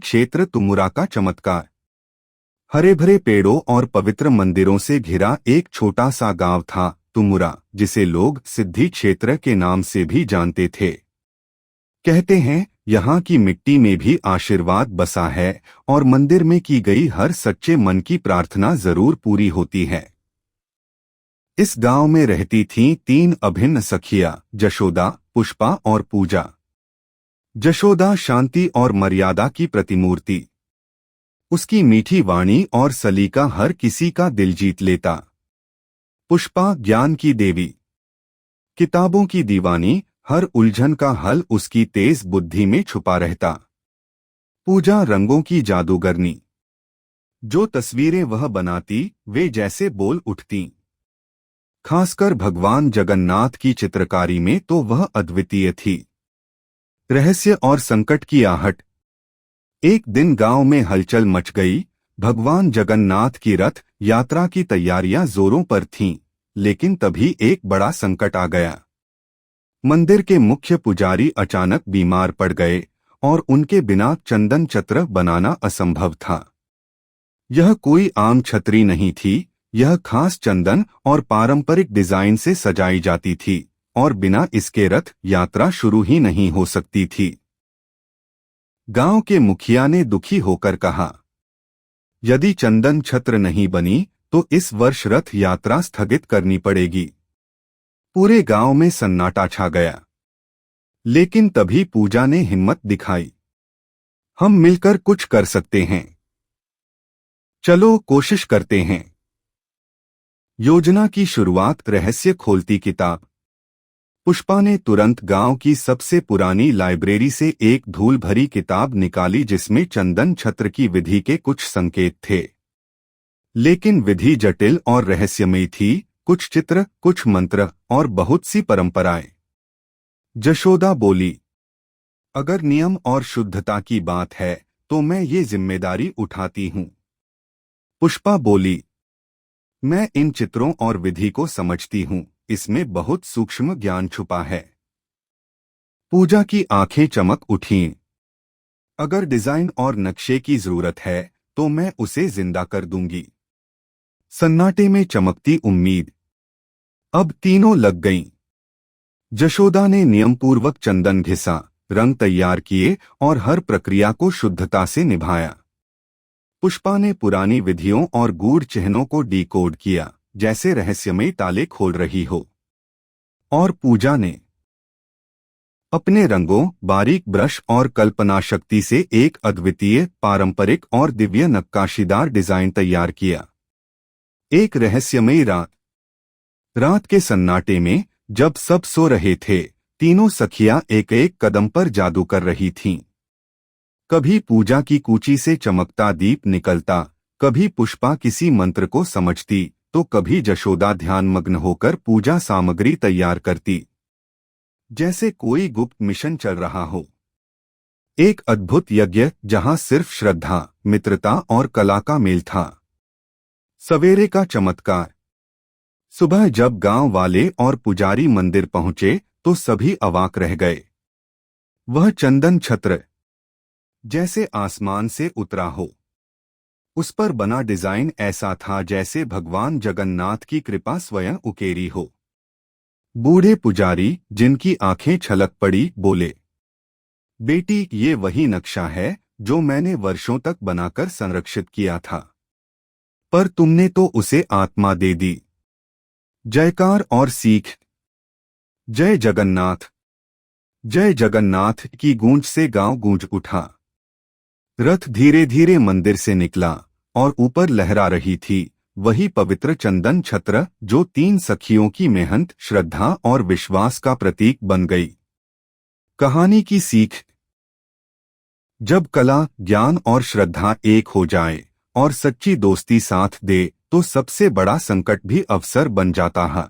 क्षेत्र तुमुरा का चमत्कार। हरे भरे पेड़ों और पवित्र मंदिरों से घिरा एक छोटा सा गांव था तुमुरा, जिसे लोग सिद्धि क्षेत्र के नाम से भी जानते थे। कहते हैं यहाँ की मिट्टी में भी आशीर्वाद बसा है और मंदिर में की गई हर सच्चे मन की प्रार्थना जरूर पूरी होती है। इस गांव में रहती थीं 3 अभिन्न सखियां, यशोदा, पुष्पा और पूजा। यशोदा शांति और मर्यादा की प्रतिमूर्ति। उसकी मीठी वाणी और सलीका हर किसी का दिल जीत लेता। पुष्पा ज्ञान की देवी, किताबों की दीवानी, हर उलझन का हल उसकी तेज बुद्धि में छुपा रहता। पूजा रंगों की जादूगरनी, जो तस्वीरें वह बनाती वे जैसे बोल उठती। खासकर भगवान जगन्नाथ की चित्रकारी में तो वह अद्वितीय थी। रहस्य और संकट की आहट। एक दिन गांव में हलचल मच गई। भगवान जगन्नाथ की रथ यात्रा की तैयारियां जोरों पर थीं, लेकिन तभी एक बड़ा संकट आ गया। मंदिर के मुख्य पुजारी अचानक बीमार पड़ गए और उनके बिना चंदन छत्र बनाना असंभव था। यह कोई आम छतरी नहीं थी, यह खास चंदन और पारंपरिक डिजाइन से सजाई जाती थी और बिना इसके रथ यात्रा शुरू ही नहीं हो सकती थी। गांव के मुखिया ने दुखी होकर कहा, यदि चंदन छत्र नहीं बनी तो इस वर्ष रथ यात्रा स्थगित करनी पड़ेगी। पूरे गांव में सन्नाटा छा गया। लेकिन तभी पूजा ने हिम्मत दिखाई। हम मिलकर कुछ कर सकते हैं। चलो कोशिश करते हैं। योजना की शुरुआत। रहस्य खोलती किताब। पुष्पा ने तुरंत गांव की सबसे पुरानी लाइब्रेरी से एक धूल भरी किताब निकाली जिसमें चंदन छत्र की विधि के कुछ संकेत थे। लेकिन विधि जटिल और रहस्यमयी थी, कुछ चित्र, कुछ मंत्र और बहुत सी परंपराएं। यशोदा बोली, अगर नियम और शुद्धता की बात है तो मैं ये जिम्मेदारी उठाती हूं। पुष्पा बोली, मैं इन चित्रों और विधि को समझती हूं, इसमें बहुत सूक्ष्म ज्ञान छुपा है। पूजा की आंखें चमक उठीं। अगर डिजाइन और नक्शे की जरूरत है तो मैं उसे जिंदा कर दूंगी। सन्नाटे में चमकती उम्मीद। अब तीनों लग गईं। यशोदा ने नियमपूर्वक चंदन घिसा, रंग तैयार किए और हर प्रक्रिया को शुद्धता से निभाया। पुष्पा ने पुरानी विधियों और गूढ़ चिन्हों को डिकोड किया, जैसे रहस्यमयी ताले खोल रही हो। और पूजा ने अपने रंगों, बारीक ब्रश और कल्पना शक्ति से एक अद्वितीय, पारंपरिक और दिव्य नक्काशीदार डिजाइन तैयार किया। एक रहस्यमयी रात। रात के सन्नाटे में, जब सब सो रहे थे, तीनों सखियां एक एक कदम पर जादू कर रही थीं। कभी पूजा की कूची से चमकता दीप निकलता, कभी पुष्पा किसी मंत्र को समझती, तो कभी यशोदा ध्यानमग्न होकर पूजा सामग्री तैयार करती, जैसे कोई गुप्त मिशन चल रहा हो। एक अद्भुत यज्ञ जहां सिर्फ श्रद्धा, मित्रता और कला का मेल था। सवेरे का चमत्कार। सुबह जब गांव वाले और पुजारी मंदिर पहुंचे तो सभी अवाक रह गए। वह चंदन छत्र जैसे आसमान से उतरा हो। उस पर बना डिजाइन ऐसा था जैसे भगवान जगन्नाथ की कृपा स्वयं उकेरी हो। बूढ़े पुजारी, जिनकी आंखें छलक पड़ी, बोले, बेटी, ये वही नक्शा है जो मैंने वर्षों तक बनाकर संरक्षित किया था, पर तुमने तो उसे आत्मा दे दी। जयकार और सीख। जय जगन्नाथ, जय जगन्नाथ की गूंज से गांव गूंज उठा। रथ धीरे धीरे मंदिर से निकला और ऊपर लहरा रही थी वही पवित्र चंदन छत्र जो 3 सखियों की मेहनत, श्रद्धा और विश्वास का प्रतीक बन गई। कहानी की सीख। जब कला, ज्ञान और श्रद्धा एक हो जाए और सच्ची दोस्ती साथ दे तो सबसे बड़ा संकट भी अवसर बन जाता है।